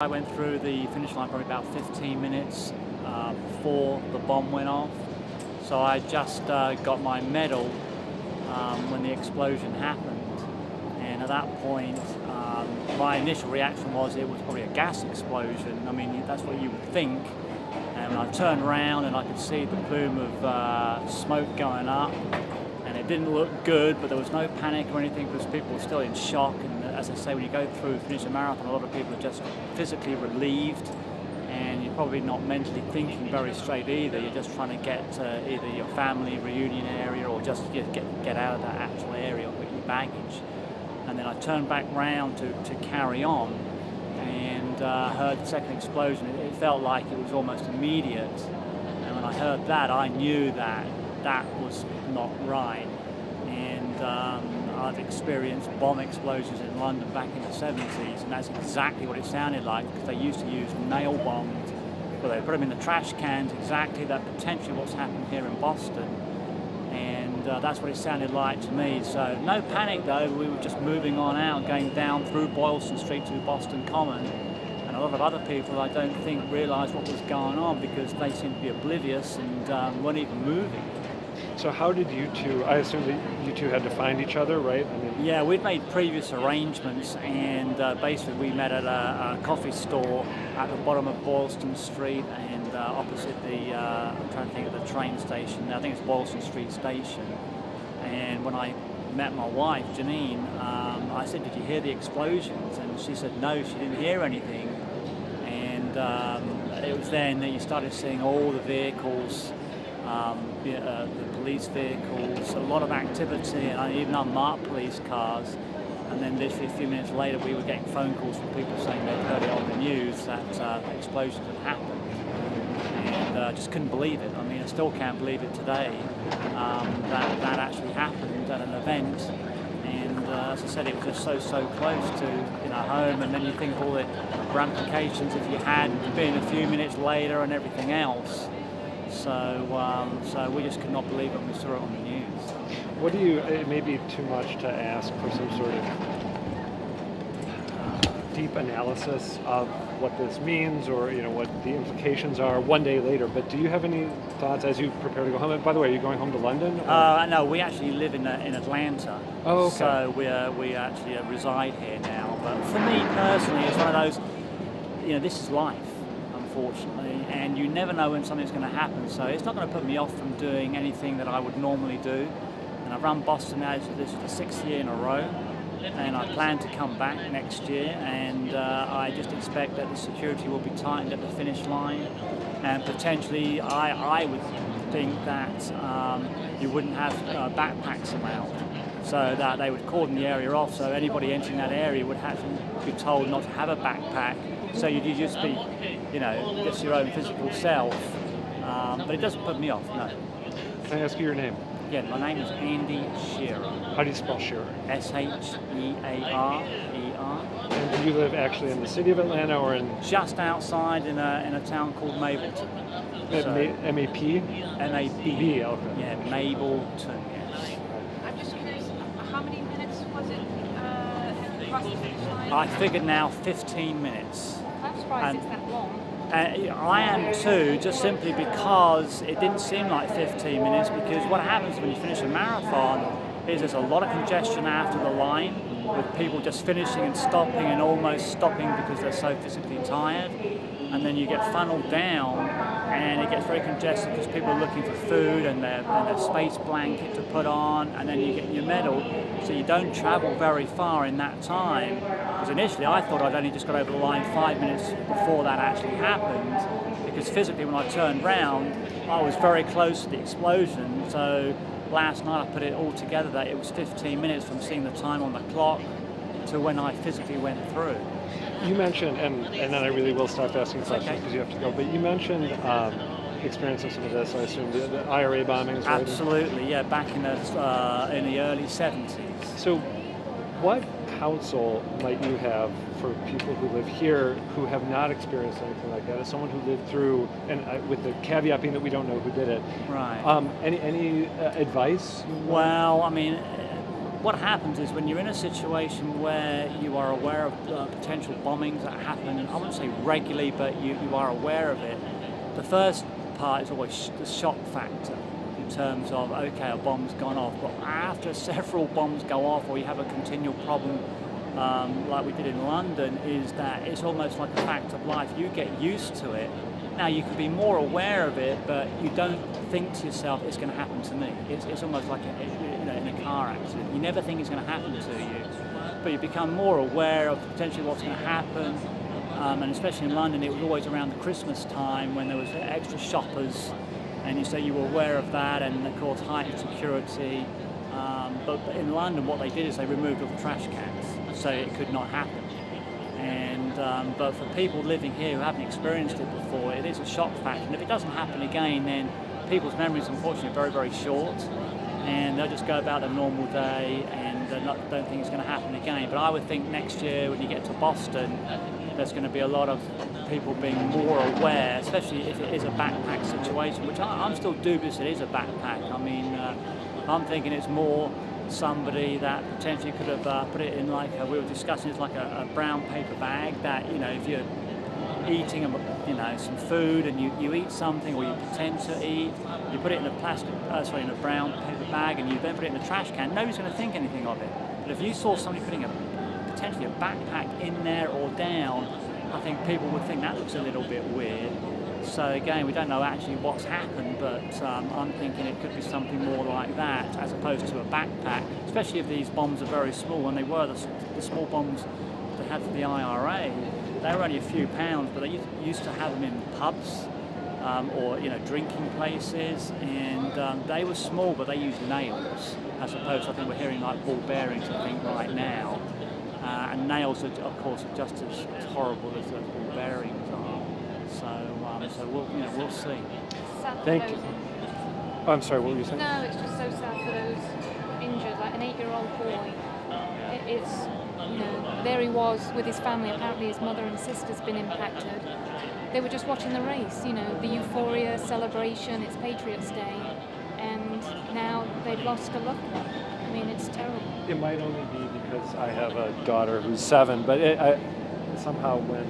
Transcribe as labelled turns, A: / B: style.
A: I went through the finish line probably about 15 minutes before the bomb went off. So I just got my medal when the explosion happened. And at that point, my initial reaction was it was probably a gas explosion. I mean, that's what you would think. And when I turned around and I could see the plume of smoke going up, and it didn't look good, but there was no panic or anything because people were still in shock. And as I say, when you go through finish a marathon, a lot of people are just physically relieved, and you're probably not mentally thinking very straight either. You're just trying to get to either your family reunion area or just get out of that actual area with your baggage. And then I turned back round to carry on, and heard the second explosion. It felt like it was almost immediate, and when I heard that, I knew that that was not right. And I've experienced bomb explosions in London back in the 70s, and that's exactly what it sounded like, because they used to use nail bombs, well, they put them in the trash cans, exactly that potentially what's happened here in Boston. And that's what it sounded like to me. So no panic though, we were just moving on out, going down through Boylston Street to Boston Common. And a lot of other people, I don't think, realised what was going on because they seemed to be oblivious and weren't even moving.
B: So how did you two, I assume that you two had to find each other, right?
A: Yeah, we'd made previous arrangements, and basically we met at a coffee store at the bottom of Boylston Street and opposite the, I'm trying to think of the train station, I think it's Boylston Street Station. And when I met my wife, Janine, I said, "Did you hear the explosions?" And she said, "No, she didn't hear anything." And it was then that you started seeing all the vehicles, the police vehicles, a lot of activity, and even unmarked police cars. And then literally a few minutes later we were getting phone calls from people saying they'd heard it on the news that explosions had happened. And I just couldn't believe it. I mean, I still can't believe it today, that actually happened at an event. And as I said, it was just so close to home, and then you think all the ramifications if you had been a few minutes later and everything else. So we just could not believe it when we saw it on the news.
B: What do you, it may be too much to ask for some sort of deep analysis of what this means or what the implications are one day later, but do you have any thoughts as you prepare to go home? And by the way, are you going home to London?
A: No, we actually live in Atlanta.
B: Oh, okay.
A: So we actually reside here now. But for me personally, it's one of those, this is life, unfortunately, and you never know when something's going to happen, so it's not going to put me off from doing anything that I would normally do. And I've run Boston now, this is the 6th year in a row, and I plan to come back next year, and I just expect that the security will be tightened at the finish line, and potentially I would think that you wouldn't have backpacks allowed, so that they would cordon the area off, so anybody entering that area would have to be told not to have a backpack, so you'd just be, just your own physical self, but it doesn't put me off, no.
B: Can I ask you your name?
A: Yeah, my name is Andy Shearer.
B: How do you spell Shearer?
A: Shearer.
B: And do you live actually in the city of Atlanta or in?
A: Just outside in a town called Mableton.
B: M-A-P?
A: M-A-B.
B: Okay.
A: Yeah, Mableton, yes.
C: I'm just curious, how many minutes was it had you crossed the finish line?
A: I figured now 15 minutes.
C: I'm surprised it's that long.
A: I am too, just simply because it didn't seem like 15 minutes, because what happens when you finish a marathon is there's a lot of congestion after the line, with people just finishing and stopping and almost stopping because they're so physically tired, and then you get funneled down and it gets very congested because people are looking for food and their space blanket to put on, and then you get your medal, so you don't travel very far in that time. Because initially I thought I'd only just got over the line 5 minutes before that actually happened, because physically when I turned round I was very close to the explosion. So last night I put it all together that it was 15 minutes from seeing the time on the clock to when I physically went through.
B: You mentioned, and then I really will stop asking questions because you have to go, but you mentioned experiencing some of this, I assume, the IRA bombings, right?
A: Absolutely, yeah, back in the early 70s.
B: So what counsel might you have for people who live here who have not experienced anything like that, as someone who lived through, and with the caveat being that we don't know who did it?
A: Right.
B: Any advice?
A: Well, I mean, what happens is when you're in a situation where you are aware of potential bombings that happen, I wouldn't say regularly, but you are aware of it, the first part is always the shock factor in terms of, okay, a bomb's gone off, but after several bombs go off or you have a continual problem like we did in London, is that it's almost like a fact of life. You get used to it. Now you can be more aware of it, but you don't think to yourself, it's going to happen to me. It's almost like in a car accident. You never think it's going to happen to you, but you become more aware of potentially what's going to happen. And especially in London, it was always around the Christmas time when there was extra shoppers, and you were aware of that, and of course heightened security. But in London, what they did is they removed all the trash cans, so it could not happen. And but for people living here who haven't experienced it before, it is a shock factor. And if it doesn't happen again, then people's memories, unfortunately, are very, very short, and they'll just go about their normal day and don't think it's going to happen again. But I would think next year, when you get to Boston, there's going to be a lot of people being more aware, especially if it is a backpack situation, which I'm still dubious it is a backpack. I mean, I'm thinking it's more somebody that potentially could have put it in, like we were discussing, it's like a brown paper bag that, if you're eating some food and you eat something, or you pretend to eat, you put it in in a brown paper bag, and you then put it in the trash can, nobody's going to think anything of it. But if you saw somebody putting potentially a backpack in there or down, I think people would think that looks a little bit weird. So again, we don't know actually what's happened, but I'm thinking it could be something more like that as opposed to a backpack, especially if these bombs are very small. When they were the small bombs they had for the IRA, they were only a few pounds, but they used to have them in pubs or drinking places, and they were small, but they used nails as opposed to, I think we're hearing like ball bearings, I think, right now. And nails, of course, are just as horrible as those ball bearings are. So we'll see.
B: Thank you. Oh, I'm sorry, what were you saying?
C: No, it's just so sad for those injured, like an 8-year-old boy. There he was with his family. Apparently his mother and sister's been impacted. They were just watching the race, the euphoria, celebration, it's Patriots Day, and now they've lost a loved one. I mean, it's terrible.
B: It might only be because I have a daughter who's 7, but somehow when